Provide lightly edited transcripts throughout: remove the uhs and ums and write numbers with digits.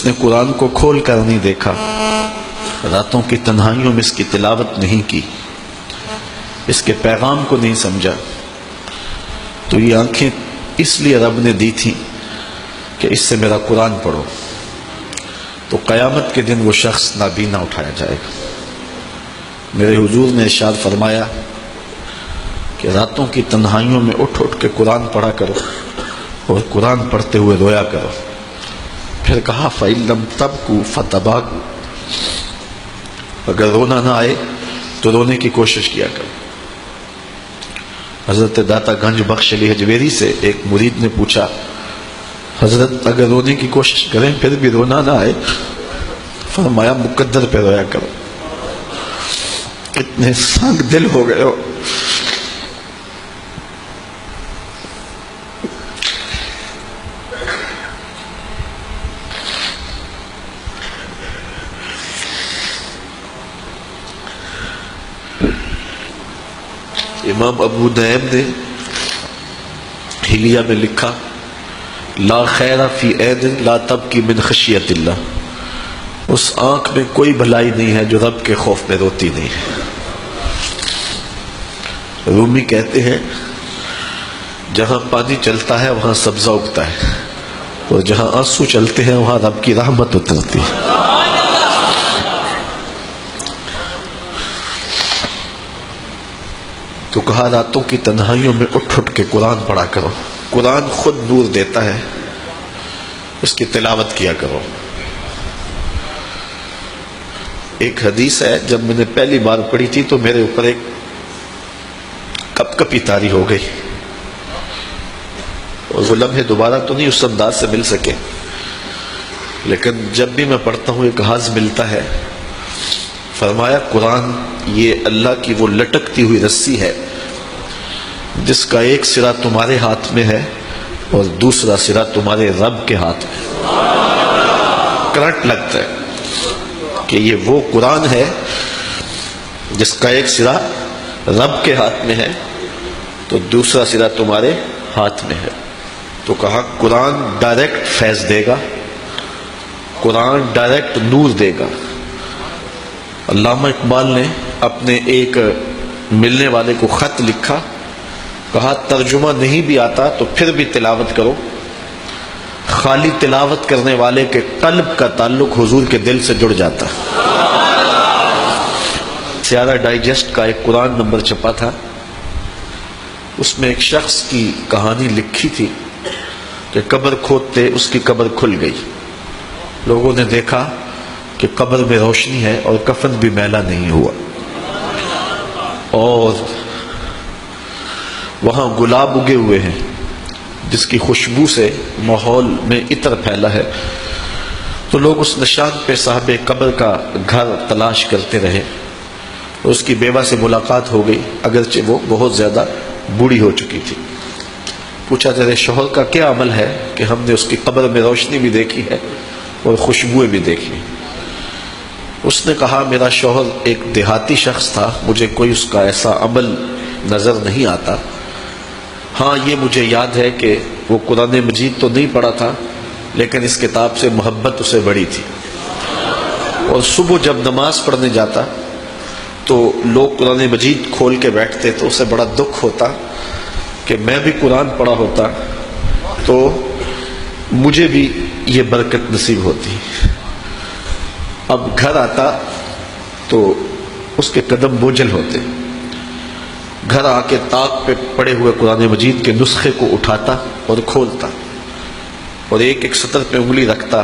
اس نے قرآن کو کھول کر نہیں دیکھا، راتوں کی تنہائیوں میں اس کی تلاوت نہیں کی، اس کے پیغام کو نہیں سمجھا، تو یہ آنکھیں اس لیے رب نے دی تھی کہ اس سے میرا قرآن پڑھو، تو قیامت کے دن وہ شخص نابینا اٹھایا جائے گا۔ میرے حضور نے ارشاد فرمایا کہ راتوں کی تنہائیوں میں اٹھ اٹھ کے قرآن پڑھا کرو اور قرآن پڑھتے ہوئے رویا کرو۔ پھر کہا فَإِن لَمْ تَبْكُوا فَتَبَاكُوا، اگر رونا نہ آئے تو رونے کی کوشش کیا کرو۔ حضرت داتا گنج بخش علی حجویری سے ایک مرید نے پوچھا، حضرت اگر رونے کی کوشش کریں پھر بھی رونا نہ آئے؟ فرمایا مقدر پہ رویا کرو، اتنے سنگ دل ہو گئے ہو۔ امام ابو نعیم نے حلیہ میں لکھا، لا خیر فی عین لا تبکی من خشیت اللہ، اس آنکھ میں کوئی بھلائی نہیں ہے جو رب کے خوف میں روتی نہیں ہے۔ رومی کہتے ہیں جہاں پانی چلتا ہے وہاں سبزہ اگتا ہے، اور جہاں آنسو چلتے ہیں وہاں رب کی رحمت اترتی ہے۔ تو کہا راتوں کی تنہائیوں میں اٹھ اٹھ کے قرآن پڑھا کرو، قرآن خود نور دیتا ہے، اس کی تلاوت کیا کرو۔ ایک حدیث ہے، جب میں نے پہلی بار پڑھی تھی تو میرے اوپر ایک کپ کپی طاری ہو گئی، اور وہ لمحے دوبارہ تو نہیں اس انداز سے مل سکے، لیکن جب بھی میں پڑھتا ہوں ایک حاض ملتا ہے۔ فرمایا قرآن یہ اللہ کی وہ لٹکتی ہوئی رسی ہے جس کا ایک سرا تمہارے ہاتھ میں ہے اور دوسرا سرا تمہارے رب کے ہاتھ میں۔ کرنٹ لگتا ہے کہ یہ وہ قرآن ہے جس کا ایک سرا رب کے ہاتھ میں ہے تو دوسرا سرا تمہارے ہاتھ میں ہے۔ تو کہا قرآن ڈائریکٹ فیض دے گا، قرآن ڈائریکٹ نور دے گا۔ علامہ اقبال نے اپنے ایک ملنے والے کو خط لکھا، کہا ترجمہ نہیں بھی آتا تو پھر بھی تلاوت کرو، خالی تلاوت کرنے والے کے قلب کا تعلق حضور کے دل سے جڑ جاتا۔ سیارہ ڈائجسٹ کا ایک قرآن نمبر چھپا تھا، اس میں ایک شخص کی کہانی لکھی تھی کہ قبر کھودتے اس کی قبر کھل گئی، لوگوں نے دیکھا کہ قبر میں روشنی ہے اور کفن بھی میلا نہیں ہوا، اور وہاں گلاب اگے ہوئے ہیں جس کی خوشبو سے ماحول میں عطر پھیلا ہے۔ تو لوگ اس نشان پہ صاحب قبر کا گھر تلاش کرتے رہے، اس کی بیوہ سے ملاقات ہو گئی، اگرچہ وہ بہت زیادہ بوڑھی ہو چکی تھی۔ پوچھا تیرے شوہر کا کیا عمل ہے کہ ہم نے اس کی قبر میں روشنی بھی دیکھی ہے اور خوشبوئیں بھی دیکھی۔ اس نے کہا میرا شوہر ایک دیہاتی شخص تھا، مجھے کوئی اس کا ایسا عمل نظر نہیں آتا، ہاں یہ مجھے یاد ہے کہ وہ قرآن مجید تو نہیں پڑھا تھا لیکن اس کتاب سے محبت اسے بڑی تھی، اور صبح جب نماز پڑھنے جاتا تو لوگ قرآن مجید کھول کے بیٹھتے تو اسے بڑا دکھ ہوتا کہ میں بھی قرآن پڑھا ہوتا تو مجھے بھی یہ برکت نصیب ہوتی۔ اب گھر آتا تو اس کے قدم بوجھل ہوتے، گھر آ کے طاق پہ پڑے ہوئے قرآن مجید کے نسخے کو اٹھاتا اور کھولتا اور ایک ایک سطر پہ انگلی رکھتا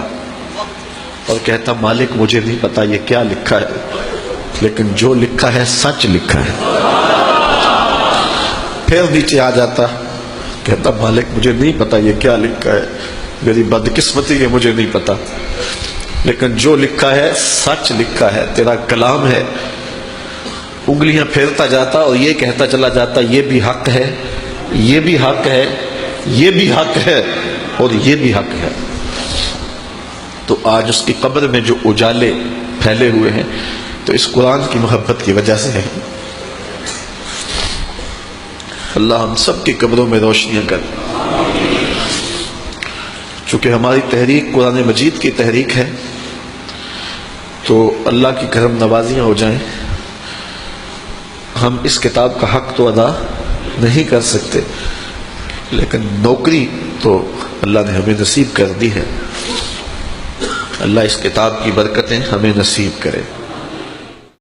اور کہتا مالک مجھے نہیں پتا یہ کیا لکھا ہے، لیکن جو لکھا ہے سچ لکھا ہے۔ پھر نیچے آ جاتا، کہتا مالک مجھے نہیں پتا یہ کیا لکھا ہے، میری بدقسمتی ہے مجھے نہیں پتا، لیکن جو لکھا ہے سچ لکھا ہے، تیرا کلام ہے۔ انگلیاں پھیرتا جاتا اور یہ کہتا چلا جاتا یہ بھی حق ہے، یہ بھی حق ہے، یہ بھی حق ہے اور یہ بھی حق ہے۔ تو آج اس کی قبر میں جو اجالے پھیلے ہوئے ہیں تو اس قرآن کی محبت کی وجہ سے ہے۔ اللہ ہم سب کی قبروں میں روشنیاں کر۔ چونکہ ہماری تحریک قرآن مجید کی تحریک ہے تو اللہ کی کرم نوازیاں ہو جائیں، ہم اس کتاب کا حق تو ادا نہیں کر سکتے، لیکن نوکری تو اللہ نے ہمیں نصیب کر دی ہے۔ اللہ اس کتاب کی برکتیں ہمیں نصیب کرے۔